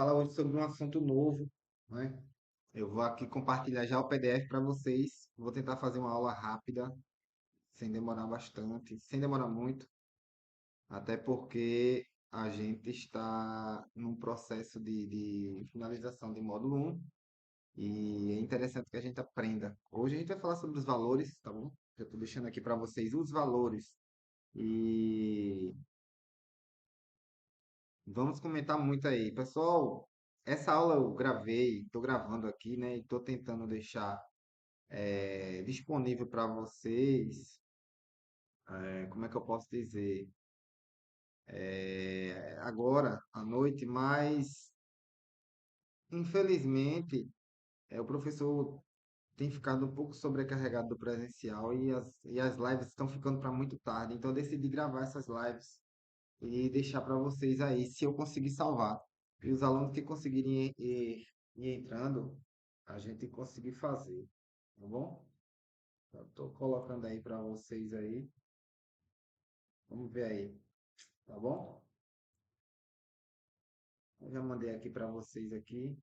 Falar hoje sobre um assunto novo, né? Eu vou aqui compartilhar já o PDF para vocês. Vou tentar fazer uma aula rápida, sem demorar bastante, sem demorar muito, até porque a gente está num processo de finalização de módulo um e é interessante que a gente aprenda. Hoje a gente vai falar sobre os valores, tá bom? Eu estou deixando aqui para vocês os valores e vamos comentar muito aí. Pessoal, essa aula eu gravei, estou gravando aqui, né? E estou tentando deixar disponível para vocês. Como é que eu posso dizer? Agora à noite, mas infelizmente o professor tem ficado um pouco sobrecarregado do presencial e as lives estão ficando para muito tarde. Então eu decidi gravar essas lives e deixar para vocês aí, se eu conseguir salvar. E os alunos que conseguirem ir entrando, a gente conseguir fazer, tá bom? Eu tô colocando aí para vocês aí. Vamos ver aí, tá bom? Eu já mandei aqui para vocês aqui.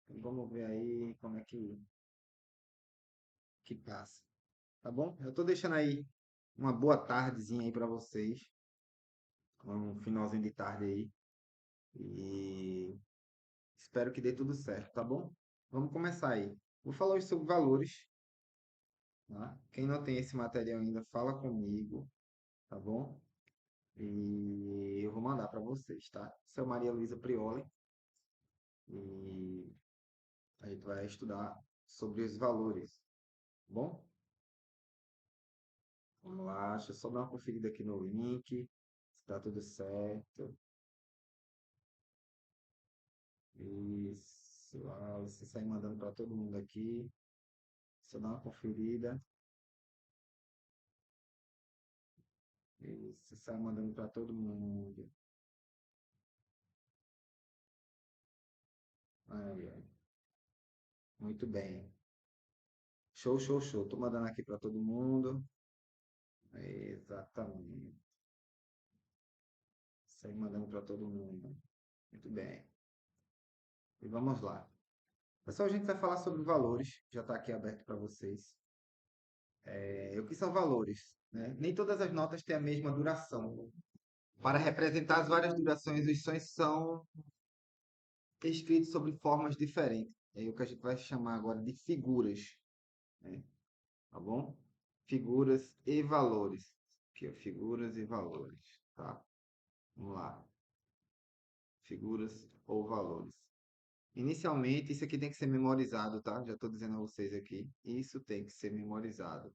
Vamos ver aí como é que passa, tá bom? Eu tô deixando aí uma boa tardezinha aí para vocês, um finalzinho de tarde aí e espero que dê tudo certo, tá bom? Vamos começar aí. Vou falar hoje sobre valores, tá? Quem não tem esse material ainda, fala comigo, tá bom? E eu vou mandar para vocês, tá? Sou Maria Luísa Prioli e a gente vai estudar sobre os valores, tá bom? Vamos lá, deixa eu só dar uma conferida aqui no link, se tá tudo certo. Isso, você sai mandando para todo mundo aqui. Deixa eu dar uma conferida. Isso, sai mandando para todo mundo. Aí, ó. Muito bem. Show, show, show. Tô mandando aqui para todo mundo. Exatamente. Sai mandando para todo mundo. Muito bem. E vamos lá. Pessoal, a gente vai falar sobre valores. Já está aqui aberto para vocês. O que são valores? Né? Nem todas as notas têm a mesma duração. Para representar as várias durações, os sons são escritos sobre formas diferentes. É o que a gente vai chamar agora de figuras, né? Tá bom? Figuras e valores. Aqui, ó, figuras e valores, tá? Vamos lá. Figuras ou valores. Inicialmente, isso aqui tem que ser memorizado, tá? Já estou dizendo a vocês aqui. Isso tem que ser memorizado.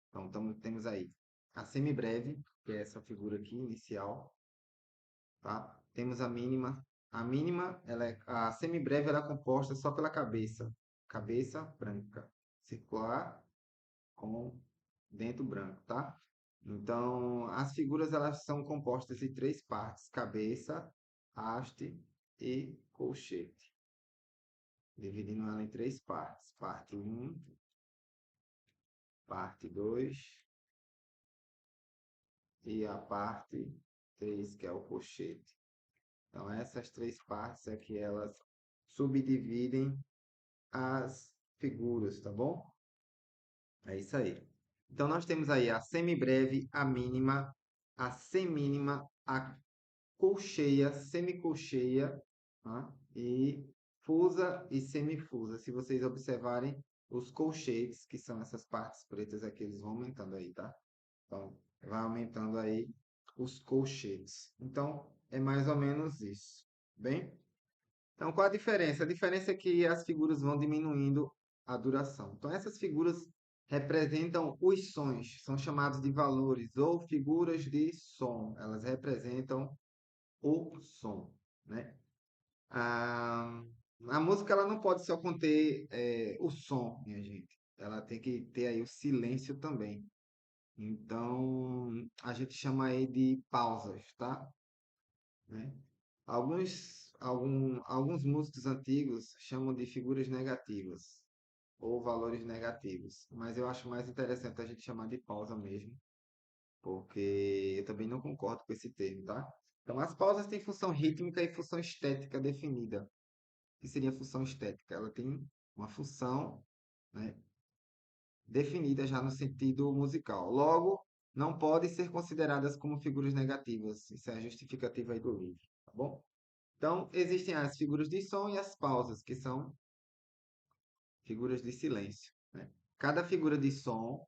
Então, temos aí a semibreve, que é essa figura aqui inicial, tá? Temos a mínima. A mínima, a semibreve, ela é composta só pela cabeça. Cabeça branca. Circular com dentro branco, tá? Então, as figuras elas são compostas de três partes: cabeça, haste e colchete. Dividindo ela em três partes: parte um, parte 2 e a parte 3, que é o colchete. Então, essas três partes é que elas subdividem as figuras, tá bom? É isso aí. Então, nós temos aí a semibreve, a mínima, a semínima, a colcheia, semicolcheia, tá? E fusa e semifusa. Se vocês observarem os colchetes, que são essas partes pretas aqui, eles vão aumentando aí, tá? Então, vai aumentando aí os colchetes. Então, é mais ou menos isso. Bem? Então, qual a diferença? A diferença é que as figuras vão diminuindo a duração. Então, essas figuras representam os sons, são chamados de valores ou figuras de som. Elas representam o som, né? A, a música ela não pode só conter o som, minha gente. Ela tem que ter aí o silêncio também. Então, a gente chama aí de pausas, tá? Né? Alguns músicos antigos chamam de figuras negativas ou valores negativos, mas eu acho mais interessante a gente chamar de pausa mesmo, porque eu também não concordo com esse termo, tá? Então, as pausas têm função rítmica e função estética definida. O que seria função estética? Ela tem uma função, né, definida já no sentido musical. Logo, não podem ser consideradas como figuras negativas. Isso é a justificativa aí do livro, tá bom? Então, existem as figuras de som e as pausas, que são figuras de silêncio, né? Cada figura de som,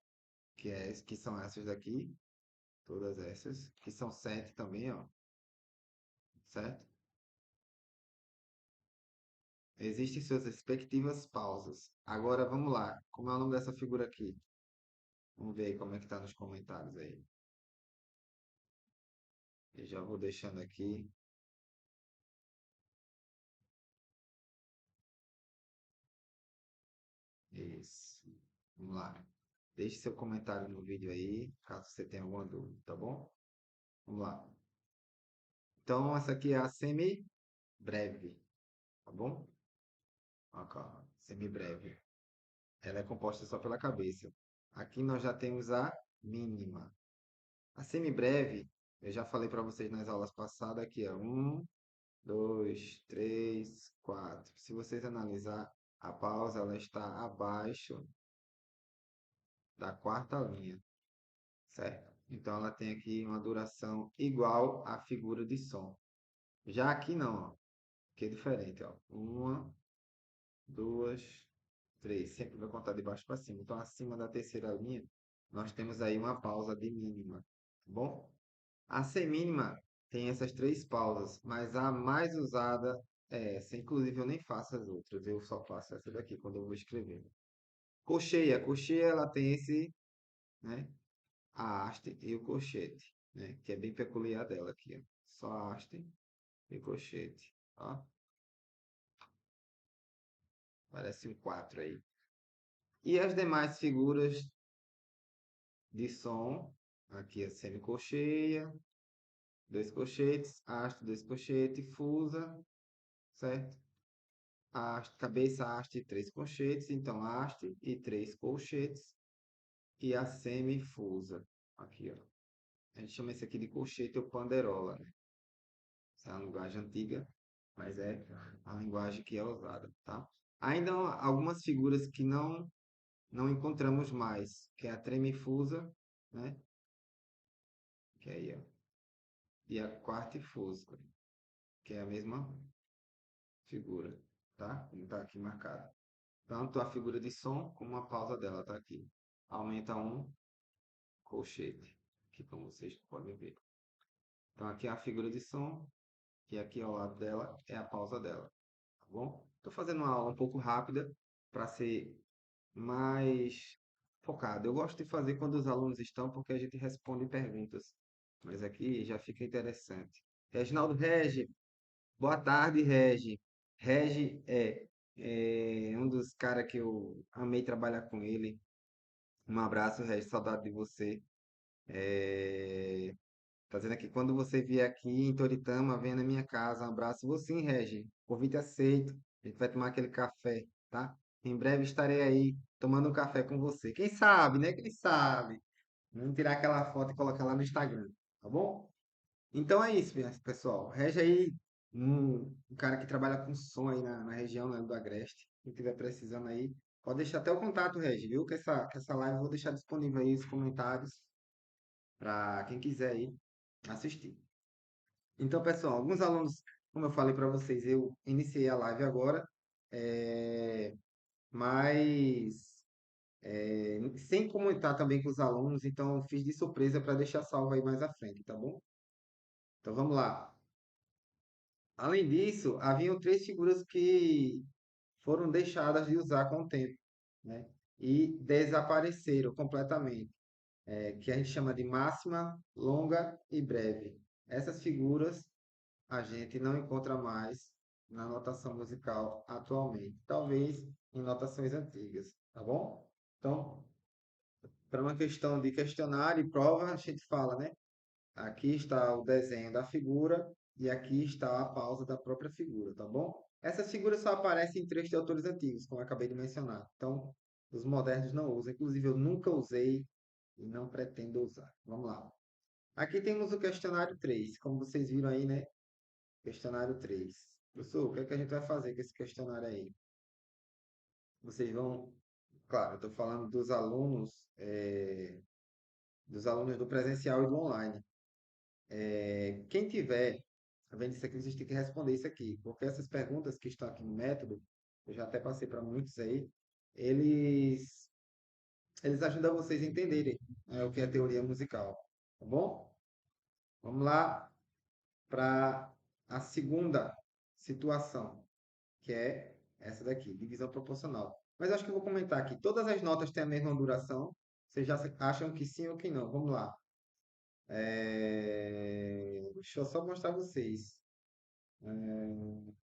que são essas daqui, todas essas, que são 7 também, ó, certo? Existem suas respectivas pausas. Agora, vamos lá. Como é o nome dessa figura aqui? Vamos ver aí como é que tá nos comentários aí. Eu já vou deixando aqui. Isso. Vamos lá. Deixe seu comentário no vídeo aí, caso você tenha alguma dúvida, tá bom? Vamos lá. Então, essa aqui é a semi-breve, tá bom? Ó, semi-breve. Ela é composta só pela cabeça. Aqui nós já temos a mínima. A semi-breve, eu já falei para vocês nas aulas passadas aqui, ó. 1, 2, 3, 4. Se vocês analisar a pausa, ela está abaixo da quarta linha, certo? Então ela tem aqui uma duração igual à figura de som. Já aqui não, ó. Aqui é diferente, ó. 1, 2, 3. Sempre vai contar de baixo para cima. Então acima da terceira linha, nós temos aí uma pausa de mínima, tá bom? A semínima tem essas três pausas, mas a mais usada é essa. Inclusive, eu nem faço as outras, eu só faço essa daqui quando eu vou escrever. Cocheia. Cocheia, ela tem esse, né? A haste e o colchete, né? Que é bem peculiar dela aqui, ó. Só a haste e colchete, ó. Parece um 4 aí. E as demais figuras de som, aqui a semicolcheia, dois colchetes, haste, dois colchetes, fusa, certo? Cabeça, haste e três colchetes, então haste e três colchetes e a semifusa. Aqui, ó. A gente chama esse aqui de colchete ou panderola, né? Essa é uma linguagem antiga, mas é a linguagem que é usada, tá? Ainda há algumas figuras que não encontramos mais, que é a tremifusa, né? Que é aí, ó. E a quartifusa, que é a mesma figura, tá? Como tá aqui marcado. Tanto a figura de som como a pausa dela tá aqui. Aumenta um colchete, aqui como vocês podem ver. Então aqui é a figura de som e aqui ao lado dela é a pausa dela, tá bom? Estou fazendo uma aula um pouco rápida para ser mais focado. Eu gosto de fazer quando os alunos estão porque a gente responde perguntas, mas aqui já fica interessante. Reginaldo Regi, boa tarde, Regi. Regi é um dos caras que eu amei trabalhar com ele. Um abraço, Regi, saudade de você. É, Tá dizendo aqui, quando você vier aqui em Toritama, venha na minha casa. Um abraço. Vou sim, Regi. Convite aceito. A gente vai tomar aquele café, tá? Em breve estarei aí tomando um café com você. Quem sabe, né? Quem sabe? Vamos tirar aquela foto e colocar lá no Instagram, tá bom? Então é isso, pessoal. Regi aí, um cara que trabalha com som aí na região, né, do Agreste. Quem estiver precisando aí, pode deixar até o contato, Regi, viu? Que essa live eu vou deixar disponível aí os comentários para quem quiser aí assistir. Então, pessoal, alguns alunos, como eu falei para vocês, eu iniciei a live agora, é, mas sem comentar também com os alunos, então eu fiz de surpresa para deixar salvo aí mais à frente, tá bom? Então vamos lá. Além disso, haviam três figuras que foram deixadas de usar com o tempo, né? E desapareceram completamente, que a gente chama de máxima, longa e breve. Essas figuras a gente não encontra mais na notação musical atualmente. Talvez em notações antigas, tá bom? Então, para uma questão de questionário e prova, a gente fala, né? Aqui está o desenho da figura e aqui está a pausa da própria figura, tá bom? Essas figuras só aparecem em trechos de autores antigos, como eu acabei de mencionar. Então, os modernos não usam. Inclusive, eu nunca usei e não pretendo usar. Vamos lá. Aqui temos o questionário 3, como vocês viram aí, né? Questionário 3. Professor, o que é que a gente vai fazer com esse questionário aí? Vocês vão, claro, eu estou falando dos alunos do presencial e do online. Quem tiver, vendo isso aqui, vocês têm que responder isso aqui, porque essas perguntas que estão aqui no método, eu já até passei para muitos aí, eles, eles ajudam vocês a entenderem, né, o que é teoria musical, tá bom? Vamos lá para a segunda situação, que é essa daqui, divisão proporcional. Mas acho que eu vou comentar aqui. Todas as notas têm a mesma duração. Vocês já acham que sim ou que não? Vamos lá. Deixa eu só mostrar vocês. Vamos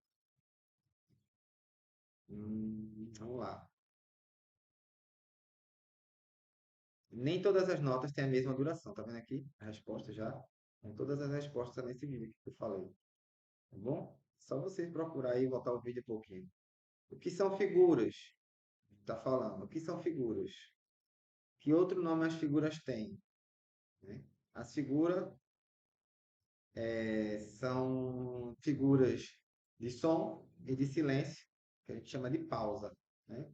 lá. Nem todas as notas têm a mesma duração. Tá vendo aqui? A resposta já. Com todas as respostas nesse vídeo aqui que eu falei. Tá bom? Só vocês procurar aí e voltar o vídeo um pouquinho. O que são figuras? Tá falando. O que são figuras? Que outro nome as figuras têm? Né? As figuras são figuras de som e de silêncio, que a gente chama de pausa. Né?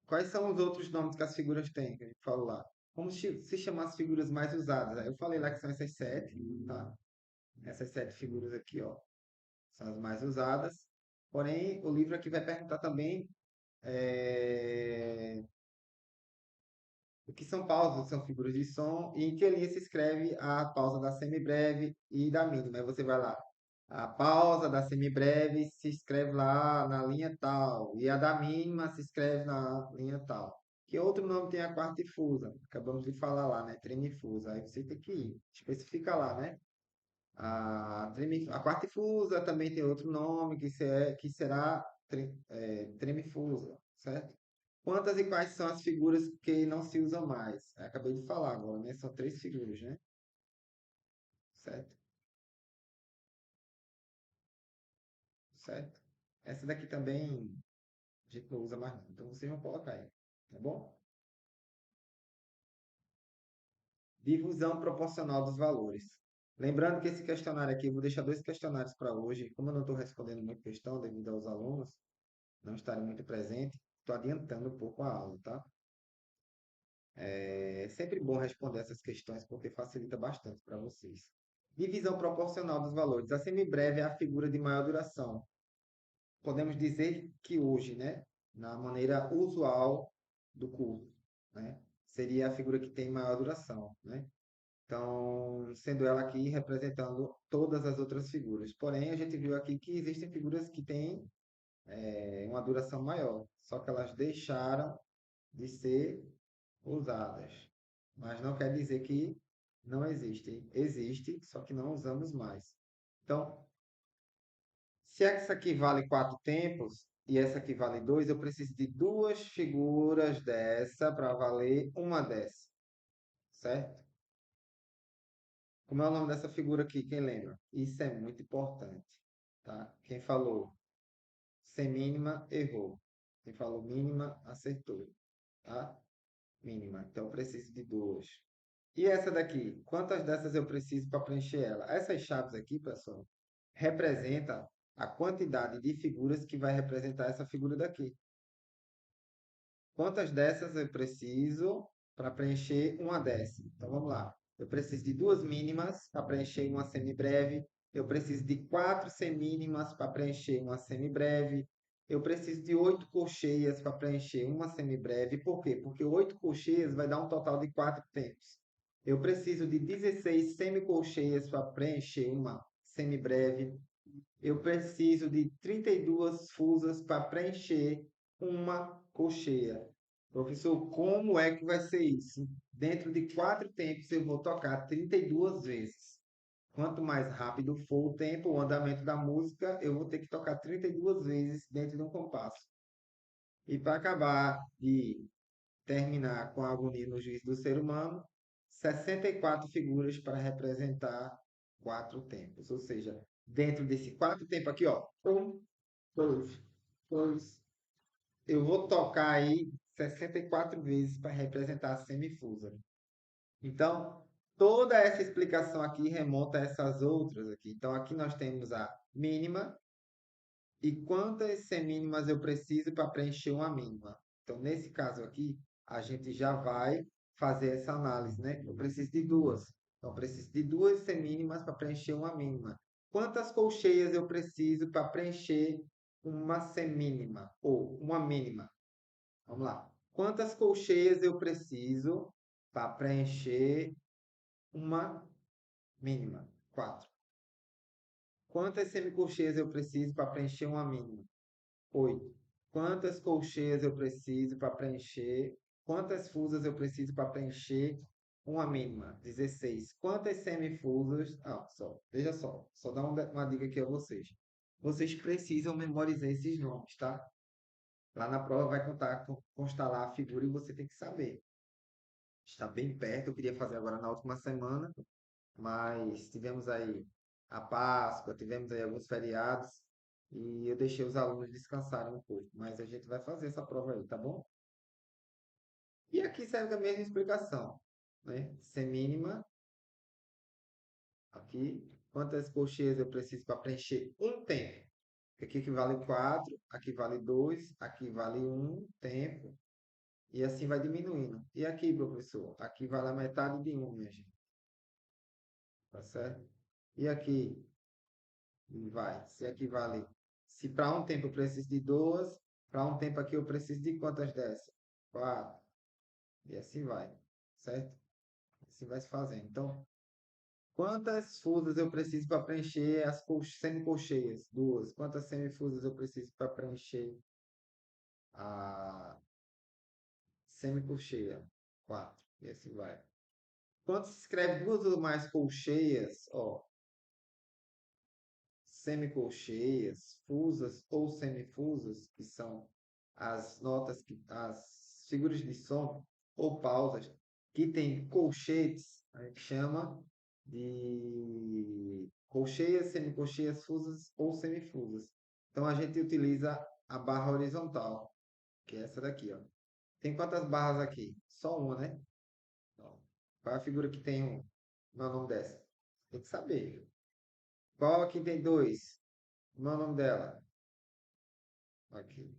Quais são os outros nomes que as figuras têm, que a gente falou lá? Como se chamar as figuras mais usadas? Aí eu falei lá que são essas sete, tá? Essas sete figuras aqui, ó, são as mais usadas. Porém, o livro aqui vai perguntar também é, o que são pausas? São figuras de som. E em que linha se escreve a pausa da semibreve e da mínima? Aí você vai lá. A pausa da semibreve se escreve lá na linha tal. E a da mínima se escreve na linha tal. Que outro nome tem a quarta difusa? Acabamos de falar lá, né? Tremifusa. Aí você tem que especificar lá, né? A quarta difusa também tem outro nome que será tremifusa, certo? Quantas e quais são as figuras que não se usam mais? Acabei de falar agora, né? São três figuras, né? Certo? Certo? Essa daqui também a gente não usa mais, não. Então vocês vão colocar aí, tá bom? Difusão proporcional dos valores. Lembrando que esse questionário aqui, eu vou deixar dois questionários para hoje. Como eu não estou respondendo muita questão devido aos alunos não estarem muito presentes, estou adiantando um pouco a aula, tá? É sempre bom responder essas questões porque facilita bastante para vocês. Divisão proporcional dos valores. A semibreve é a figura de maior duração. Podemos dizer que hoje, né, na maneira usual do curso, né, seria a figura que tem maior duração, né? Então, sendo ela aqui representando todas as outras figuras. Porém, a gente viu aqui que existem figuras que têm uma duração maior, só que elas deixaram de ser usadas. Mas não quer dizer que não existe. Existe, só que não usamos mais. Então, se essa aqui vale quatro tempos e essa aqui vale dois, eu preciso de duas figuras dessa para valer uma dessa, certo? Como é o nome dessa figura aqui? Quem lembra? Isso é muito importante, tá? Quem falou semínima errou. Quem falou mínima acertou, tá? Mínima. Então eu preciso de duas. E essa daqui? Quantas dessas eu preciso para preencher ela? Essas chaves aqui, pessoal, representa a quantidade de figuras que vai representar essa figura daqui. Quantas dessas eu preciso para preencher uma dessa? Então vamos lá. Eu preciso de duas mínimas para preencher uma semibreve. Eu preciso de quatro semínimas para preencher uma semibreve. Eu preciso de oito colcheias para preencher uma semibreve. Por quê? Porque oito colcheias vai dar um total de quatro tempos. Eu preciso de 16 semicolcheias para preencher uma semibreve. Eu preciso de 32 fusas para preencher uma colcheia. Professor, como é que vai ser isso? Dentro de quatro tempos eu vou tocar 32 vezes. Quanto mais rápido for o tempo, o andamento da música, eu vou ter que tocar 32 vezes dentro de um compasso. E para acabar de terminar com a agonia no juízo do ser humano, 64 figuras para representar quatro tempos. Ou seja, dentro desse quatro tempos aqui, ó, um, dois, dois, eu vou tocar aí 64 vezes para representar a semifusa. Então, Toda essa explicação aqui remonta a essas outras aqui. Então, aqui nós temos a mínima e quantas semínimas eu preciso para preencher uma mínima. Então, nesse caso aqui, a gente já vai fazer essa análise, né? Eu preciso de duas. Então, eu preciso de duas semínimas para preencher uma mínima. Quantas colcheias eu preciso para preencher uma semínima ou uma mínima? Vamos lá. Quantas colcheias eu preciso para preencher uma mínima? Quatro. Quantas semicolcheias eu preciso para preencher uma mínima? 8. Quantas colcheias eu preciso para preencher? Quantas fusas eu preciso para preencher uma mínima? 16. Quantas semifusas? Ah, só. Veja só. Só dar uma dica aqui a vocês. Vocês precisam memorizar esses nomes, tá? Lá na prova vai constar lá a figura e você tem que saber. Está bem perto. Eu queria fazer agora na última semana, mas tivemos aí a Páscoa, tivemos aí alguns feriados e eu deixei os alunos descansarem um pouco, mas a gente vai fazer essa prova aí, tá bom? E aqui serve a mesma explicação, né? Semínima, aqui, quantas colcheias eu preciso para preencher um tempo? Aqui que vale 4, aqui vale 2, aqui vale um tempo, e assim vai diminuindo. E aqui, professor? Aqui vale a metade de um, minha gente, tá certo? E aqui? E vai. Se aqui vale. Se para um tempo eu preciso de duas, para um tempo aqui eu preciso de quantas dessas? Quatro. E assim vai. Certo? Assim vai se fazendo. Então, quantas fusas eu preciso para preencher as semicolcheias? Duas. Quantas semifusas eu preciso para preencher a semicolcheia? Quatro. E assim vai. Quando se escreve duas ou mais colcheias, ó, semicolcheias, fusas ou semifusas, que são as figuras de som ou pausas que tem colchetes, a gente chama de colcheias, semicolcheias, fusas ou semifusas. Então a gente utiliza a barra horizontal, que é essa daqui, ó. Tem quantas barras aqui? Só uma, né? Então, qual é a figura que tem um? Qual é o nome dessa? Tem que saber. Qual aqui tem dois? Como é o nome dela? Aqui.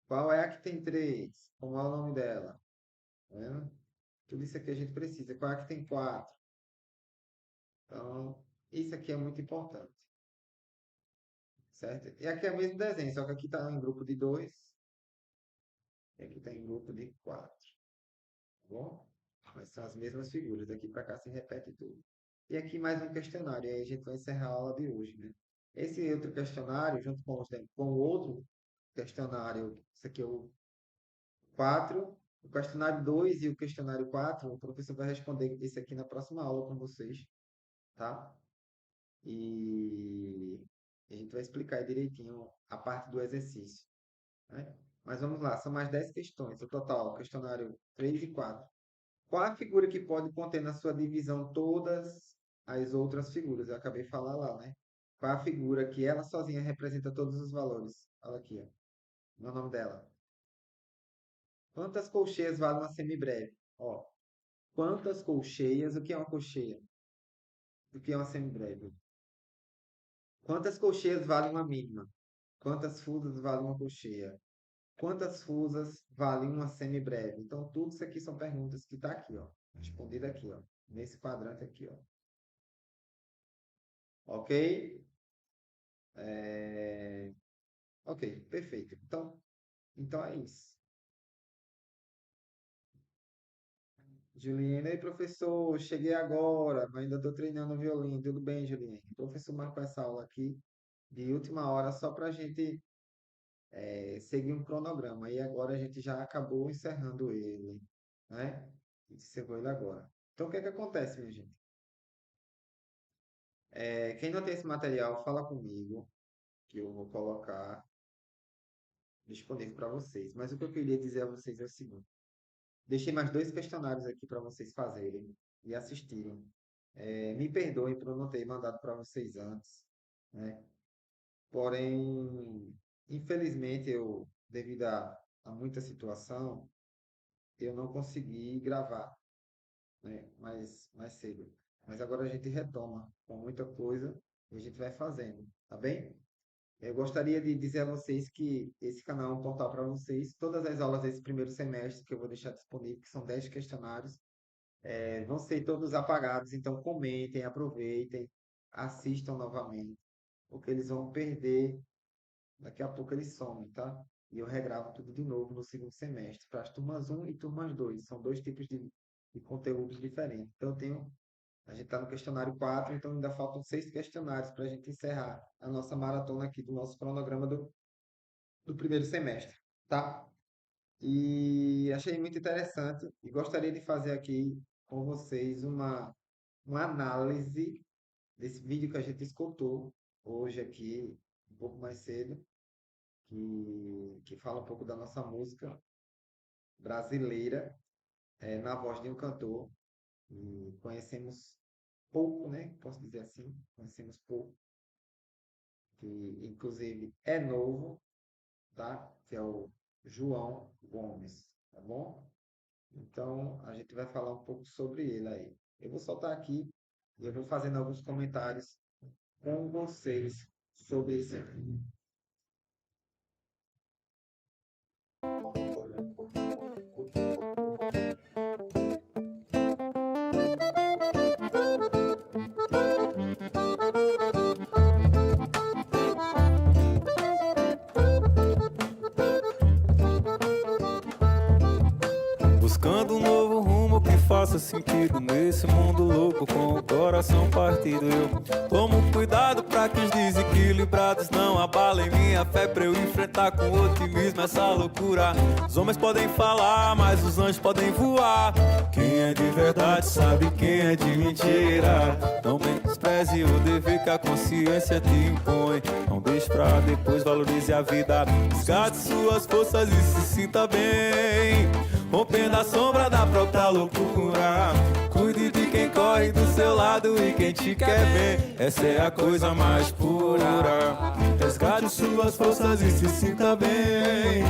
Qual é a que tem três? Como é o nome dela? Tá vendo? Tudo isso aqui a gente precisa. Qual é a que tem quatro? Então, isso aqui é muito importante, certo? E aqui é o mesmo desenho, só que aqui está em grupo de dois e aqui está em grupo de quatro. Tá bom? Mas são as mesmas figuras. Daqui para cá se repete tudo. E aqui mais um questionário. E aí a gente vai encerrar a aula de hoje, né? Esse outro questionário, junto com o outro questionário, isso aqui é o 4, o questionário 2 e o questionário 4, o professor vai responder esse aqui na próxima aula com vocês, tá? E a gente vai explicar aí direitinho a parte do exercício, né? Mas vamos lá, são mais 10 questões, o total, questionário 3 e 4. Qual a figura que pode conter na sua divisão todas as outras figuras? Eu acabei de falar lá, né? Qual a figura que ela sozinha representa todos os valores? Olha aqui, ó. O nome dela. Quantas colcheias vale uma semibreve? Ó, quantas colcheias? O que é uma colcheia? O que é uma semibreve? Quantas colcheias vale uma mínima? Quantas fusas vale uma colcheia? Quantas fusas vale uma semibreve? Então, tudo isso aqui são perguntas que está aqui, ó. Respondida aqui, ó. Nesse quadrante aqui, ó. Ok? É... Ok, perfeito. Então é isso. Juliana, e professor, cheguei agora, mas ainda estou treinando violino. Tudo bem, Juliana? O professor marcou essa aula aqui de última hora só para a gente seguir um cronograma. E agora a gente já acabou encerrando ele, né? A gente encerrou ele agora. Então, o que é que acontece, minha gente? Quem não tem esse material, fala comigo, que eu vou colocar disponível para vocês. Mas o que eu queria dizer a vocês é o seguinte: deixei mais dois questionários aqui para vocês fazerem e assistirem. Me perdoem por eu não ter mandado para vocês antes, né? Porém, infelizmente, devido a muita situação, eu não consegui gravar. né, mais cedo. Mas agora a gente retoma com muita coisa e a gente vai fazendo, tá bem? Eu gostaria de dizer a vocês que esse canal é um portal para vocês. Todas as aulas desse primeiro semestre que eu vou deixar disponível, que são 10 questionários, vão ser todos apagados. Então comentem, aproveitem, assistam novamente, porque eles vão perder. Daqui a pouco eles somem, tá? E eu regravo tudo de novo no segundo semestre, para as turmas um e turmas 2. São dois tipos de conteúdos diferentes. Então, a gente está no questionário 4, então ainda faltam 6 questionários para a gente encerrar a nossa maratona aqui do nosso cronograma do primeiro semestre, tá? E achei muito interessante e gostaria de fazer aqui com vocês uma análise desse vídeo que a gente escutou hoje aqui, um pouco mais cedo, que fala um pouco da nossa música brasileira, na voz de um cantor. E conhecemos pouco, né? Posso dizer assim, conhecemos pouco, que inclusive é novo, tá? Que é o João Gomes, tá bom? Então a gente vai falar um pouco sobre ele aí. Eu vou soltar aqui e eu vou fazendo alguns comentários com vocês sobre esse. Buscando um novo rumo que faça sentido nesse mundo louco com o coração partido. Eu tomo cuidado pra que os desequilibrados não abalem minha fé, pra eu enfrentar com otimismo essa loucura. Os homens podem falar, mas os anjos podem voar. Quem é de verdade sabe quem é de mentira. Não menospreze o dever que a consciência te impõe. Não deixe pra depois, valorize a vida. Resgate suas forças e se sinta bem, rompendo a sombra da própria loucura. Cuide de quem corre do seu lado e quem te quer bem. Essa é a coisa mais pura. Resgate suas forças e se sinta bem,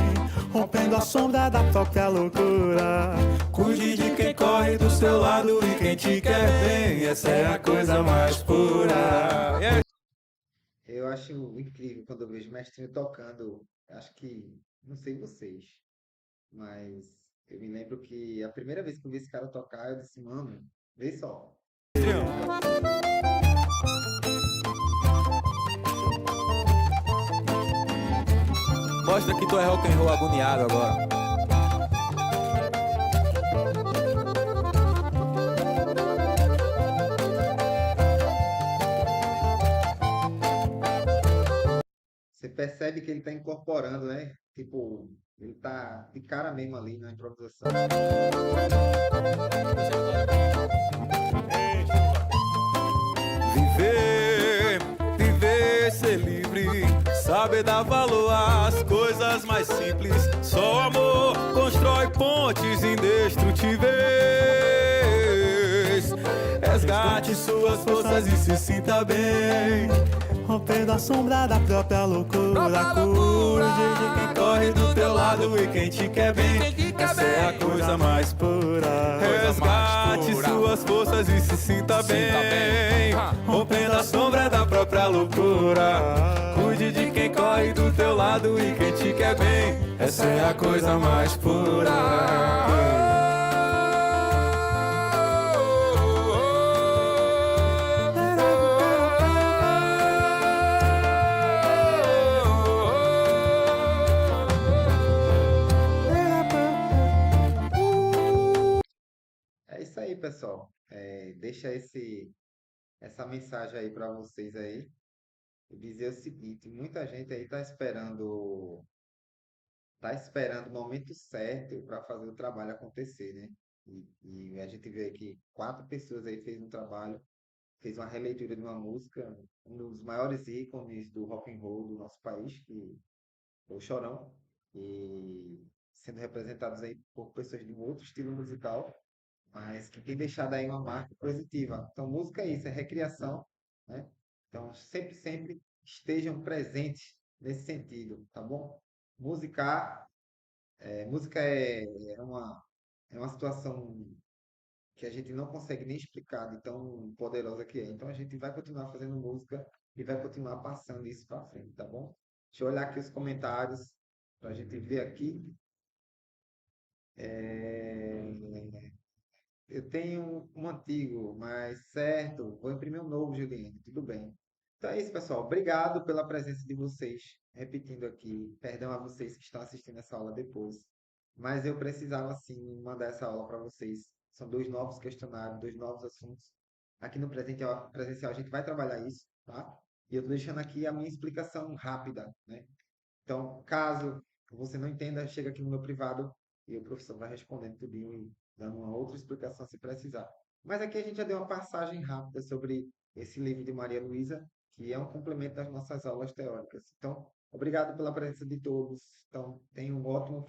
rompendo a sombra da própria loucura. Cuide de quem corre do seu lado e quem te quer bem. Essa é a coisa mais pura. Eu acho incrível quando eu vejo mestrinho tocando. Acho que, não sei vocês, mas eu me lembro que a primeira vez que eu vi esse cara tocar, eu disse, mano, vê só. Mostra que tu é rock and roll agoniado agora. Você percebe que ele tá incorporando, né? Tipo, ele tá de cara mesmo ali na improvisação. Viver, viver, ser livre, saber dar valor às coisas mais simples. Só o amor constrói pontes indestrutíveis. Resgate suas forças e se sinta bem, rompendo a sombra da própria loucura. Cuide de quem corre do teu lado e quem te quer bem. Essa é a coisa mais pura. Resgate suas forças e se sinta bem, rompendo a sombra da própria loucura. Cuide de quem corre do teu lado e quem te quer bem. Essa é a coisa mais pura. É isso aí, pessoal. Deixa essa mensagem aí para vocês aí. E dizer o seguinte, muita gente aí tá esperando o momento certo para fazer o trabalho acontecer, né? E a gente vê que 4 pessoas aí fez um trabalho, fez uma releitura de uma música, um dos maiores ícones do rock and roll do nosso país, que é o Chorão, e sendo representados aí por pessoas de um outro estilo musical, mas que tem deixado aí uma marca positiva. Então, música é isso, é recriação, né? Então, sempre, sempre estejam presentes nesse sentido, tá bom? Musicar, música é uma situação que a gente não consegue nem explicar de tão poderosa que é. Então a gente vai continuar fazendo música e vai continuar passando isso para frente, tá bom? Deixa eu olhar aqui os comentários para a gente ver aqui. É, eu tenho um antigo, mas certo, vou imprimir um novo, Juliane, tudo bem. Então é isso, pessoal. Obrigado pela presença de vocês. Repetindo aqui, perdão a vocês que estão assistindo essa aula depois. Mas eu precisava, sim, mandar essa aula para vocês. São dois novos questionários, dois novos assuntos. Aqui no presencial a gente vai trabalhar isso, tá? E eu estou deixando aqui a minha explicação rápida, né? Então, caso você não entenda, chega aqui no meu privado e o professor vai respondendo tudinho e dando uma outra explicação se precisar. Mas aqui a gente já deu uma passagem rápida sobre esse livro de Maria Luísa, que é um complemento das nossas aulas teóricas. Então, obrigado pela presença de todos. Então, tenham um ótimo final.